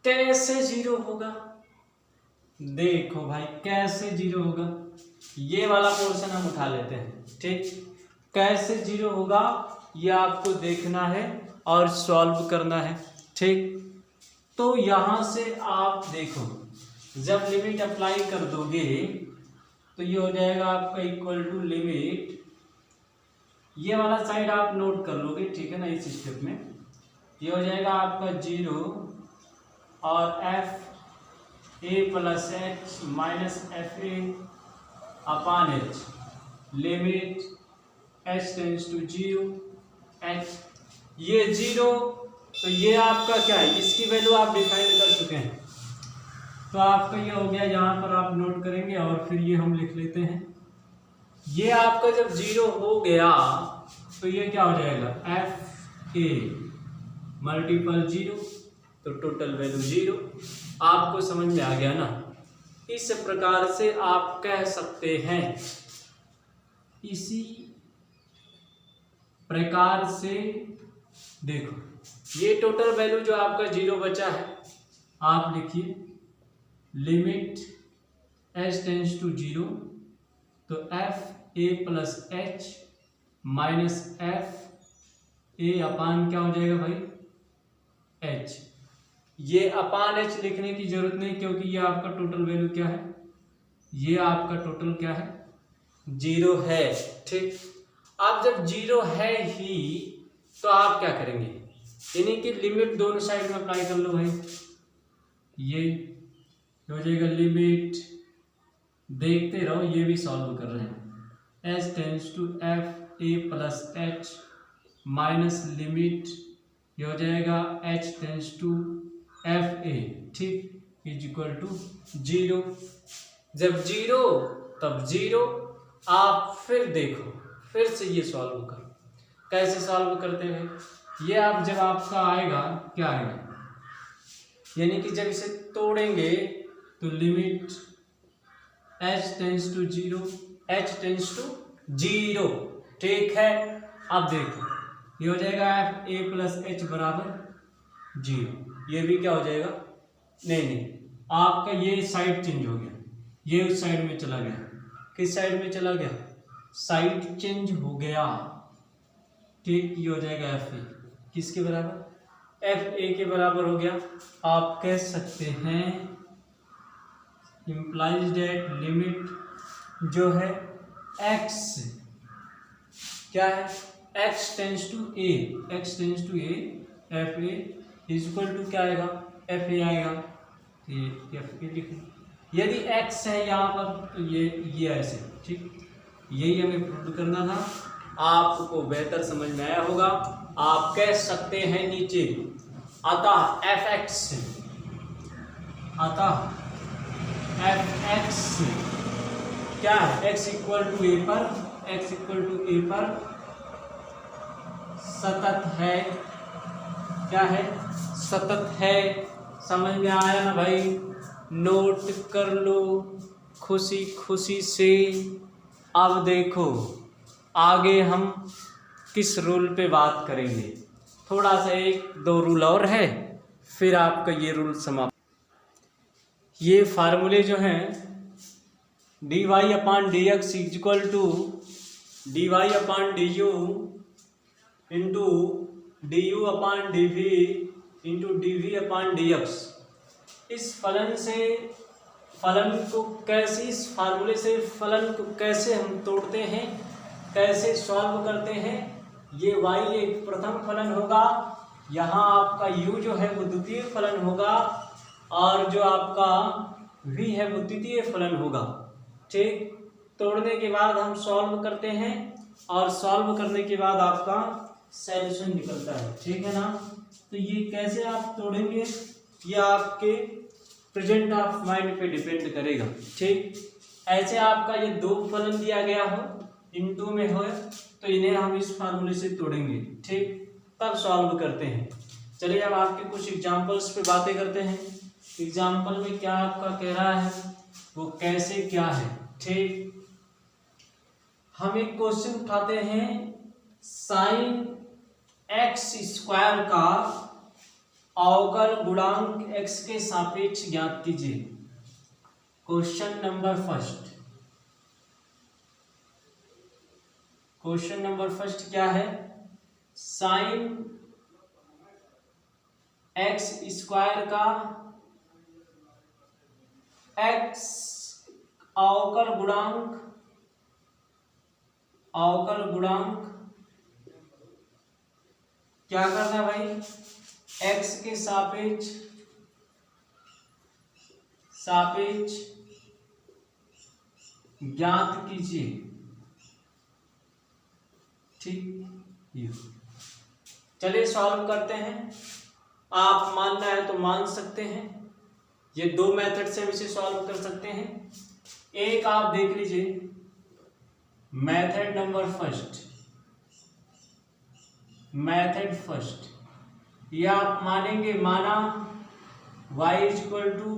कैसे 0 होगा, देखो भाई कैसे 0 होगा। ये वाला पोर्शन हम उठा लेते हैं, ठीक, कैसे 0 होगा ये आपको देखना है और सॉल्व करना है, ठीक। तो यहाँ से आप देखो, जब लिमिट अप्लाई कर दोगे तो ये हो जाएगा आपका इक्वल टू लिमिट, ये वाला साइड आप नोट कर लोगे, ठीक है ना, इस स्टेप में ये हो जाएगा आपका 0 और f a plus h minus f a upon h, limit h tends to 0 h, ये 0 तो ये आपका क्या है, इसकी वैल्यू आप डिफाइन कर चुके हैं। तो आपका ये हो गया, यहाँ पर आप नोट करेंगे और फिर ये हम लिख लेते हैं। ये आपका जब 0 हो गया तो ये क्या हो जाएगा, एफ ए मल्टीपल 0, तो टोटल वैल्यू 0। आपको समझ में आ गया ना। इस प्रकार से आप कह सकते हैं, इसी प्रकार से देखो, ये टोटल वैल्यू जो आपका 0 बचा है, आप लिखिए लिमिट h टेंड्स टू 0, तो f A plus H minus F A upon क्या हो जाएगा भाई, एच। ये अपान एच लिखने की जरूरत नहीं, क्योंकि ये आपका टोटल वैल्यू क्या है, ये आपका टोटल क्या है, 0 है। ठीक, अब जब 0 है ही तो आप क्या करेंगे, यानी कि लिमिट दोनों साइड में अप्लाई कर लो भाई। ये हो जाएगा लिमिट, देखते रहो, ये भी सॉल्व कर रहे हैं, H tends to F A plus H minus limit, ये हो जाएगा H tends to F A, ठीक, इज इक्वल टू 0। जब 0 तब 0। आप फिर देखो, फिर से ये सॉल्व करो। कैसे सॉल्व करते हैं, ये आप जब आपका आएगा क्या आएगा, यानी कि जब इसे तोड़ेंगे तो limit h tends to 0, h tends to 0, ठीक है। अब देखो ये हो जाएगा एफ ए प्लस एच बराबर 0, ये भी क्या हो जाएगा, नहीं, आपका ये साइड चेंज हो गया, ये उस साइड में चला गया। किस साइड में चला गया, साइड चेंज हो गया, ठीक। ये हो जाएगा एफ ए किसके बराबर, एफ ए के बराबर हो गया। आप कह सकते हैं इम्प्लाइज डेट लिमिट जो है x क्या है, x tends to A, x tends to A, F A is equal to क्या आएगा, एफ ए आएगा, ये एफ ए लिख। यदि x है यहाँ पर तो ये ऐसे, ठीक, यही हमें प्रूव करना था। आपको बेहतर समझ में आया होगा। आप कह सकते हैं नीचे, अतः fx, अतः fx क्या है, x इक्वल टू ए पर, x इक्वल टू ए पर सतत है, क्या है, सतत है। समझ में आया ना भाई, नोट कर लो खुशी खुशी से। अब देखो आगे हम किस रूल पे बात करेंगे, थोड़ा सा 1-2 रूल और है, फिर आपका ये रूल समाप्त। ये फार्मूले जो हैं, D Y upon D X is equal to D Y upon D U into D U upon D V into D V upon D X. इस फलन से फलन को कैसे, इस फार्मूले से फलन को कैसे हम तोड़ते हैं, कैसे सॉल्व करते हैं। ये y एक प्रथम फलन होगा, यहाँ आपका u जो है वो द्वितीय फलन होगा, और जो आपका v है वो तृतीय फलन होगा, ठीक। तोड़ने के बाद हम सॉल्व करते हैं, और सॉल्व करने के बाद आपका सॉल्यूशन निकलता है, ठीक है ना। तो ये कैसे आप तोड़ेंगे, ये आपके प्रेजेंट ऑफ माइंड पे डिपेंड करेगा, ठीक। ऐसे आपका ये 2 फलन दिया गया हो, इन 2 में हो, तो इन्हें हम इस फार्मूले से तोड़ेंगे, ठीक, तब सॉल्व करते हैं। चलिए अब आपके कुछ एग्जांपल्स पे बातें करते हैं। एग्जांपल में क्या आपका कह रहा है, वो कैसे क्या है, ठीक। हम एक क्वेश्चन उठाते हैं, साइन एक्स स्क्वायर का अवकल गुणांक x के सापेक्ष ज्ञात कीजिए। Question number first, question number first क्या है, साइन एक्स स्क्वायर का x अवकल गुणांक क्या करना है भाई, x के सापेक्ष ज्ञात कीजिए, ठीक। चलिए सॉल्व करते हैं। आप मानना है तो मान सकते हैं। ये दो मेथड से हम इसे सॉल्व कर सकते हैं। एक आप देख लीजिए method number first, method first, ये आप मानेंगे, माना y equal to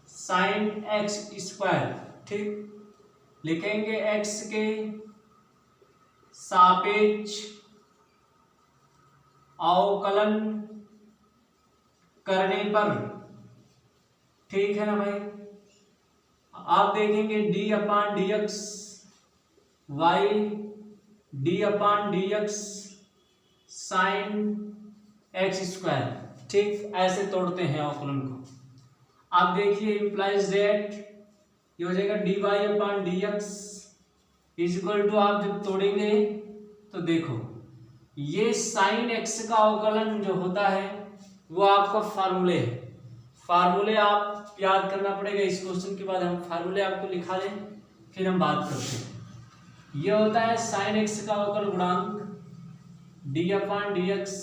sine x square, ठीक, लिखेंगे x के सापेक्ष अवकलन करने पर, ठीक है ना भाई। आप देखेंगे d upon D x y d upon D x sine x square, ठीक, ऐसे तोड़ते हैं अवकलन को। आप देखिए इम्प्लाइज दैट ये हो जाएगा D Y upon D X is equal to, आप जब तोड़ेंगे तो देखो ये साइन एक्स का अवकलन जो होता है वो आपका फार्मूले है। फार्मूले आप याद करना पड़ेगा। इस क्वेश्चन के बाद हम फार्मूले आपको लिखा दें, फिर हम बात करते हैं। ये होता है साइन एक्स का अवकल गुणांक D upon D x.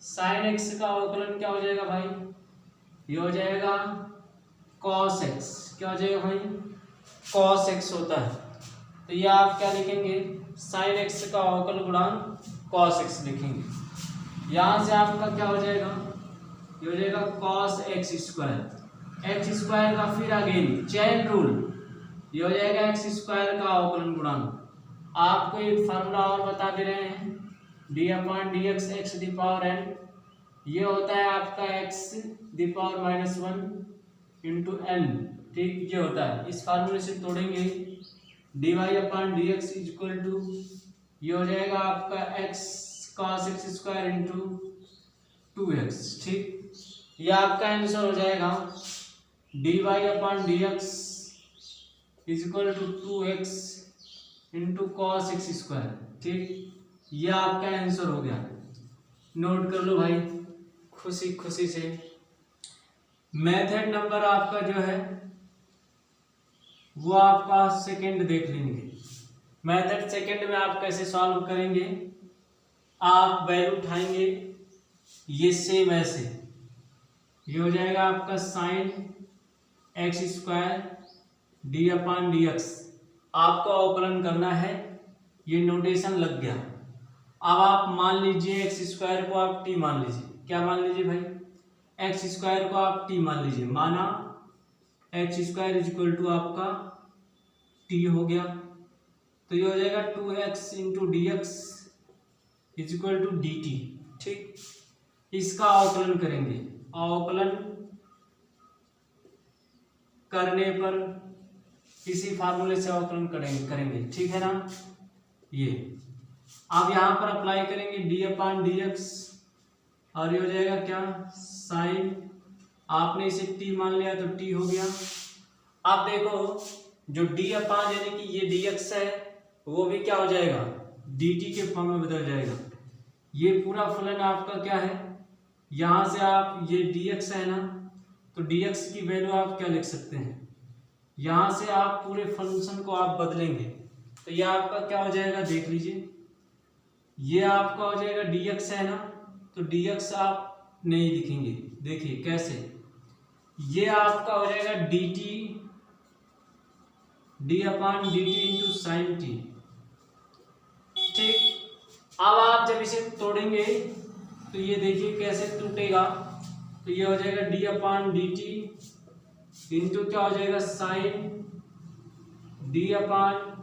Sine x का अवकलन क्या हो जाएगा भाई, ये हो जाएगा कॉस एक्स। क्या हो जाएगा भाई, कॉस एक्स होता है। तो ये आप क्या लिखेंगे, साइन एक्स का अवकल गुणांक कॉस एक्स लिखेंगे। यहाँ से आपका क्या हो जाएगा, ये हो जाएगा cos X square. X square का फिर अगेन चेन रूल, ये हो जाएगा एक्स स्क्वायर का अवकलन गुणांक। आपको एक फार्मूला और बता दे रहे हैं, D upon D X X the power N, ये होता है आपका X the power minus one into N, ठीक, ये होता है। इस फार्मूले से तोड़ेंगे D Y upon D X equal to, ये हो जाएगा आपका X cos X square into two X, ठीक। ये आपका आंसर हो जाएगा D Y upon D X is equal to two X into cos X square, ठीक। ये आपका आंसर हो गया। नोट कर लो भाई खुशी खुशी से। मेथड नंबर आपका जो है वो आपका सेकंड देख लेंगे। मेथड सेकंड में आप कैसे सॉल्व करेंगे, आप वैल्यू उठाएंगे ये सेम ऐसे, ये हो जाएगा आपका sine x square D upon D x. आपको अवकलन करना है, ये नोटेशन लग गया। अब आप मान लीजिए एक्स स्क्वायर को आप टी मान लीजिए। क्या मान लीजिए भाई, एक्स स्क्वायर को आप टी मान लीजिए। माना X square is equal to आपका टी हो गया, तो ये हो जाएगा two X into D X is equal to D T, ठीक। इसका अवकलन करेंगे, अवकलन करने पर किसी फार्मूले से अवकलन करेंगे, ठीक है ना। ये आप यहाँ पर अप्लाई करेंगे डी अपान डी एक्स, और ये हो जाएगा क्या, साइन, आपने इसे टी मान लिया तो टी हो गया। आप देखो जो डी अपान यानी कि ये डी एक्स है वो भी क्या हो जाएगा, डी टी के फॉर्म में बदल जाएगा। ये पूरा फलन आपका क्या है, यहाँ से आप ये डी एक्स है ना, तो डी एक्स की वैल्यू आप क्या लिख सकते हैं, यहाँ से आप पूरे फंक्शन को आप बदलेंगे तो ये आपका क्या हो जाएगा, देख लीजिए। ये आपका हो जाएगा डी एक्स है ना, तो डी एक्स आप नहीं लिखेंगे, देखिए कैसे, ये आपका हो जाएगा d t d upon d t into sine t, ठीक। अब आप जब इसे तोड़ेंगे तो ये देखिए कैसे टूटेगा, तो ये हो जाएगा D upon d t into क्या हो जाएगा, sign D upon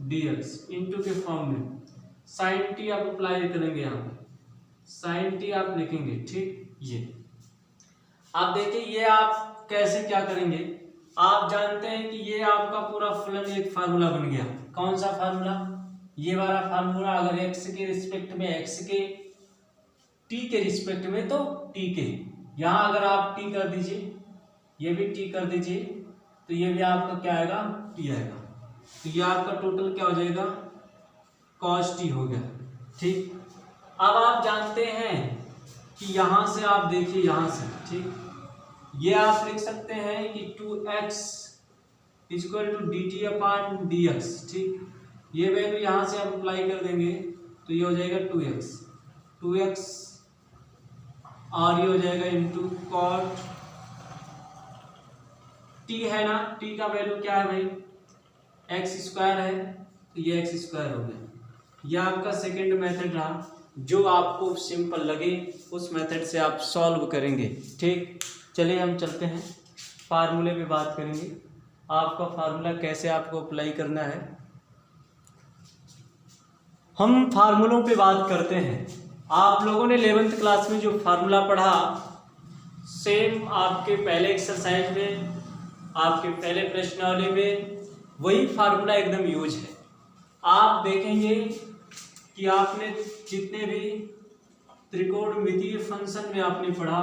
D x into के फॉर्म में साइन टी आप अप्लाई करेंगे, यहाँ पे साइन टी आप लिखेंगे, ठीक। ये आप देखिए ये आप कैसे क्या करेंगे, आप जानते हैं कि ये आपका पूरा फलन एक फार्मूला बन गया। कौन सा फार्मूला, ये वाला फार्मूला। अगर एक्स के रिस्पेक्ट में एक्स के, टी के रिस्पेक्ट में तो टी के, यहाँ अगर आप टी कर दीजिए, ये भी टी कर दीजिए, तो ये भी आपका क्या आएगा, टी आएगा। तो ये आपका टोटल क्या हो जाएगा, कॉस टी हो गया, ठीक। अब आप जानते हैं कि यहाँ से आप देखिए, यहाँ से, ठीक, ये आप लिख सकते हैं कि two X equal to D T upon D X, ठीक। ये वैल्यू यहाँ से आप अप्लाई कर देंगे तो ये हो जाएगा टू एक्स और ये हो जाएगा इंटू कॉट टी है ना, टी का वैल्यू क्या है भाई, एक्स स्क्वायर है, तो ये एक्स स्क्वायर हो गया। यह आपका सेकेंड मेथड रहा, जो आपको सिंपल लगे उस मेथड से आप सॉल्व करेंगे। ठीक, चलिए हम चलते हैं फार्मूले पे बात करेंगे। आपका फार्मूला कैसे आपको अप्लाई करना है, हम फार्मूलों पे बात करते हैं। आप लोगों ने 11th क्लास में जो फार्मूला पढ़ा, सेम आपके पहले एक्सरसाइज में, आपके पहले प्रश्नावली में वही फार्मूला एकदम यूज है। आप देखेंगे कि आपने जितने भी त्रिकोणमितीय फंक्शन में आपने पढ़ा,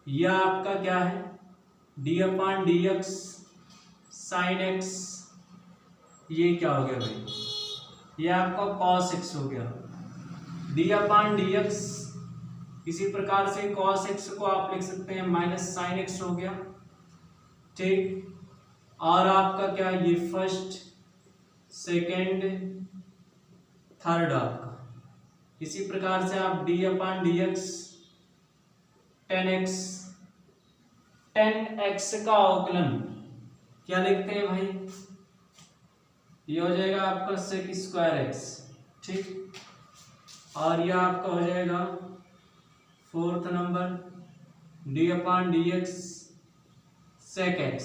यह आपका क्या है, d/dx sin x, ये क्या हो गया भाई, ये आपका cos x हो गया। d/dx इसी प्रकार से cos x को आप लिख सकते हैं माइनस sin x हो गया। ठीक, और आपका क्या, ये फर्स्ट सेकेंड थर्ड आपका, इसी प्रकार से आप d/dx tan x का अवकलन क्या लिखते हैं भाई, ये हो जाएगा आपका sec स्क्वायर x। ठीक, और यह आपका हो जाएगा fourth number d/dx sec x,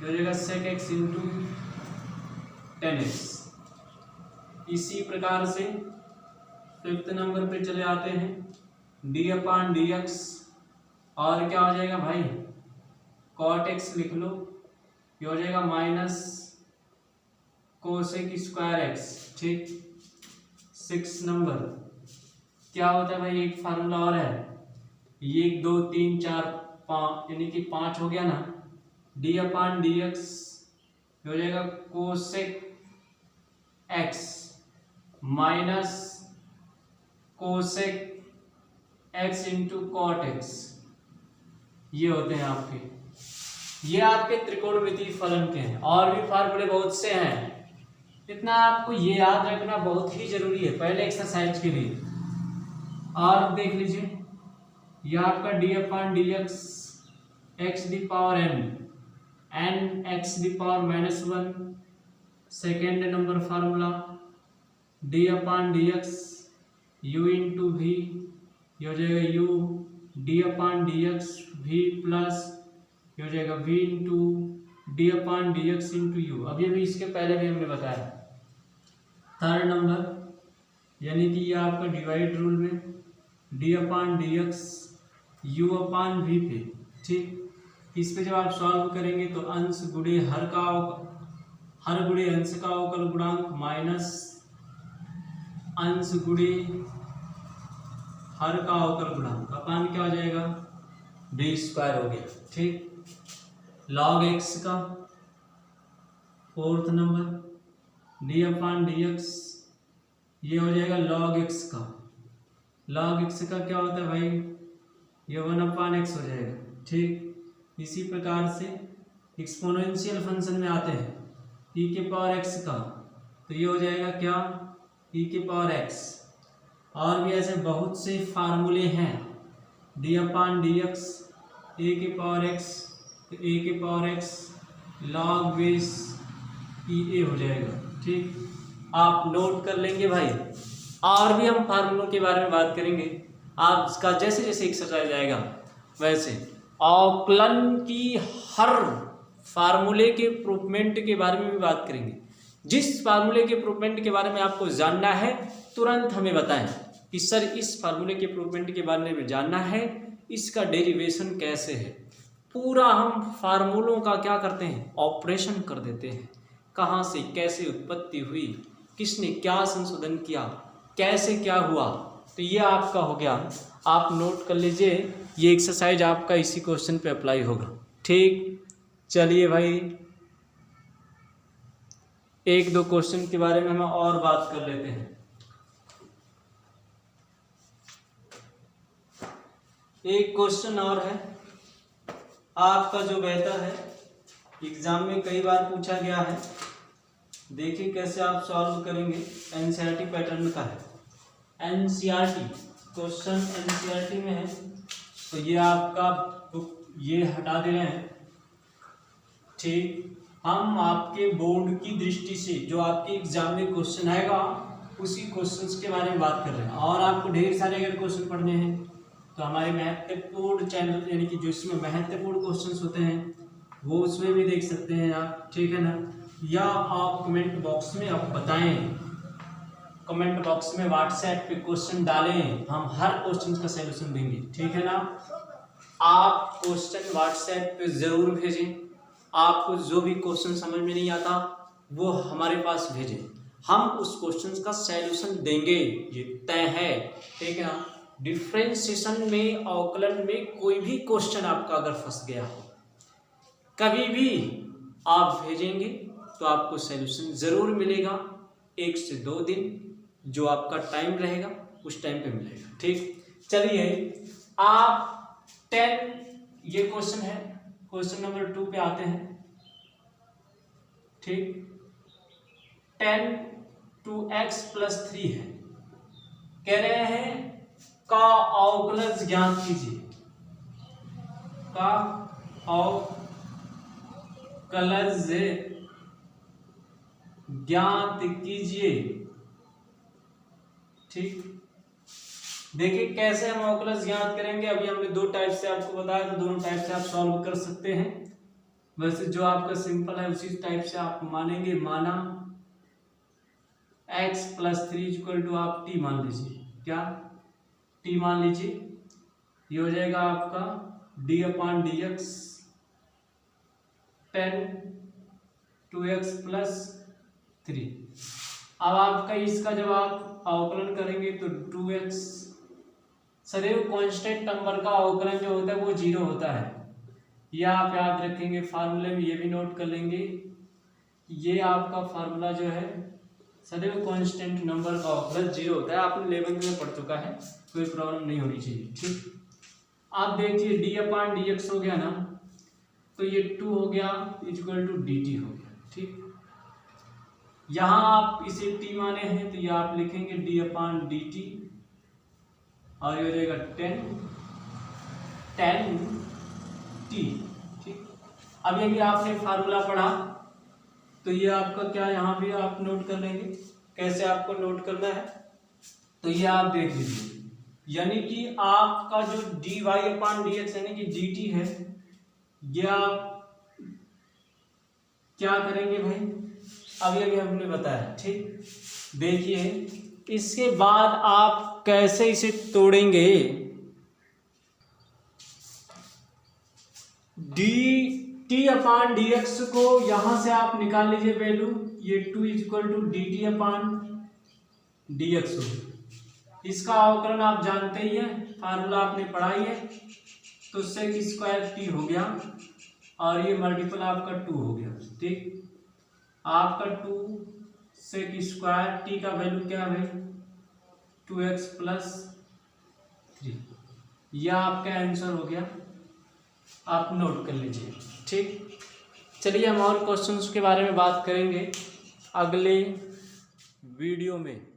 हो जाएगा sec x into tan x। इसी प्रकार से फिफ्थ नंबर पे चले आते हैं, d/dx और क्या हो जाएगा भाई, cot x लिख लो, ये हो जाएगा माइनस कोसेक स्क्वायर x। ठीक, सिक्स नंबर क्या होता है भाई, एक फार्मूला और है, 1 2 3 4 5 यानी कि 5 हो गया ना, d/dx हो जाएगा cosec x minus cosec x into cot x, ये होते हैं आपके, ये आपके त्रिकोणमितीय फलन के हैं। और भी फार्मूले बहुत से हैं, इतना आपको ये याद रखना बहुत ही जरूरी है पहले एक्सरसाइज के लिए। और देख लीजिए, यह आपका d/dx n x⁻⁻1 second number formula, d/dx u into v, ये हो जाएगा u d/dx v प्लस, ये हो जाएगा v into d/dx into u। अब ये भी इसके पहले भी हमने बताया। थर्ड नंबर यानी कि ये आपका डिवाइड रूल में d/dx u/v पे। ठीक, इस पे जब आप सॉल्व करेंगे तो अंश गुणे हर गुणे अंश का अवकल गुणांक माइनस अंश गुणे हर का अवकल गुणांक अपान क्या हो जाएगा, d स्क्वायर हो गया। ठीक, log x का फोर्थ नंबर d/dx, ये हो जाएगा log x का, log x का क्या होता है भाई, ये 1/x हो जाएगा। ठीक, इसी प्रकार से एक्सपोनेंशियल फंक्शन में आते हैं e⁻x का, तो ये हो जाएगा क्या, e⁻x। और भी ऐसे बहुत से फार्मूले हैं, d/dx a⁻x, तो a⁻x log base e a हो जाएगा। ठीक, आप नोट कर लेंगे भाई। और भी हम फार्मूलों के बारे में बात करेंगे, आप इसका जैसे जैसे एक्सरसाइज आएगा वैसे। अवकलन की हर फार्मूले के प्रूवमेंट के बारे में भी बात करेंगे। जिस फार्मूले के प्रूवमेंट के बारे में आपको जानना है तुरंत हमें बताएं कि सर इस फार्मूले के प्रूवमेंट के बारे में जानना है, इसका डेरिवेशन कैसे है। पूरा हम फार्मूलों का क्या करते हैं, ऑपरेशन कर देते हैं, कहाँ से कैसे उत्पत्ति हुई, किसने क्या संशोधन किया, कैसे क्या हुआ। तो ये आपका हो गया, आप नोट कर लीजिए, ये एक्सरसाइज आपका इसी क्वेश्चन पे अप्लाई होगा। ठीक, चलिए भाई एक दो क्वेश्चन के बारे में हम और बात कर लेते हैं। एक क्वेश्चन और है आपका जो बेहतर है, एग्जाम में कई बार पूछा गया है, देखिए कैसे आप सॉल्व करेंगे। एनसीईआरटी पैटर्न का है, एनसीईआरटी क्वेश्चन एनसीईआरटी में है, तो ये आपका बुक ये हटा दे रहे हैं। ठीक, हम आपके बोर्ड की दृष्टि से जो आपके एग्जाम में क्वेश्चन आएगा उसी क्वेश्चंस के बारे में बात कर रहे हैं। और आपको ढेर सारे अगर क्वेश्चन पढ़ने हैं तो हमारे महत्वपूर्ण चैनल यानी कि जो इसमें महत्वपूर्ण क्वेश्चंस होते हैं वो उसमें भी देख सकते हैं आप, ठीक है ना। या आप कमेंट बॉक्स में आप बताएं, कमेंट बॉक्स में व्हाट्सएप पे क्वेश्चन डालें, हम हर क्वेश्चन का सलूशन देंगे, ठीक है ना। आप क्वेश्चन व्हाट्सएप पे ज़रूर भेजें। आपको जो भी क्वेश्चन समझ में नहीं आता वो हमारे पास भेजें, हम उस क्वेश्चन का सलूशन देंगे, ये तय है, ठीक है ना। डिफरेंशिएशन में, अवकलन में कोई भी क्वेश्चन आपका अगर फंस गया हो, कभी भी आप भेजेंगे तो आपको सलूशन ज़रूर मिलेगा। 1 से 2 दिन जो आपका टाइम रहेगा उस टाइम पे मिलेगा, ठीक। चलिए आप 10 ये क्वेश्चन है, क्वेश्चन नंबर 2 पे आते हैं, ठीक। 10 2x + 3 है, कह रहे हैं का अवकलज ज्ञात कीजिए, का अवकलज ज्ञात कीजिए, ठीक। देखिए कैसे हम अवकलज ज्ञात करेंगे। अभी हमने 2 टाइप से आपको बताया, तो दोनों टाइप से आप सॉल्व कर सकते हैं। वैसे जो आपका सिंपल है उसी टाइप से आप मानेंगे। माना x + 3 = आप t मान लीजिए, क्या t मान लीजिए, ये हो जाएगा आपका d/dx 10 2x + 3। अब आपका इसका जब आप अवकलन करेंगे तो 2x, सदैव कांस्टेंट नंबर का अवकलन जो होता है वो 0 होता है, यह आप याद रखेंगे। फार्मूले में ये भी नोट कर लेंगे, ये आपका फार्मूला जो है सदैव कांस्टेंट नंबर का अवकलन 0 होता है। आपने 11th में पढ़ चुका है, कोई प्रॉब्लम नहीं होनी चाहिए, ठीक। आप देखिए d/dx हो गया ना, तो ये 2 हो गया = dt हो गया, ठीक। यहाँ आप इसे t माने हैं तो ये आप लिखेंगे d/dt और ये हो जाएगा 10 t, ठीक। अब यदि आपने फार्मूला पढ़ा तो ये आपका क्या, यहाँ भी आप नोट कर लेंगे। कैसे आपको नोट करना है तो ये आप देख लीजिए, यानी कि आपका जो dy/dx यानी कि dt है, ये आप क्या करेंगे भाई, अभी हमने बताया, ठीक। देखिए इसके बाद आप कैसे इसे तोड़ेंगे। t/dx को यहां से आप निकाल लीजिए वैल्यू, ये 2 = dt/dx हो। इसका अवकलन आप जानते ही हैं, फार्मूला आपने पढ़ा ही है, तो sec² t हो गया और ये मल्टीपल आपका 2 हो गया, ठीक। आपका 2 sec² t का वैल्यू क्या है, 2x + 3, यह आपका आंसर हो गया, आप नोट कर लीजिए, ठीक। चलिए हम और क्वेश्चंस के बारे में बात करेंगे अगले वीडियो में।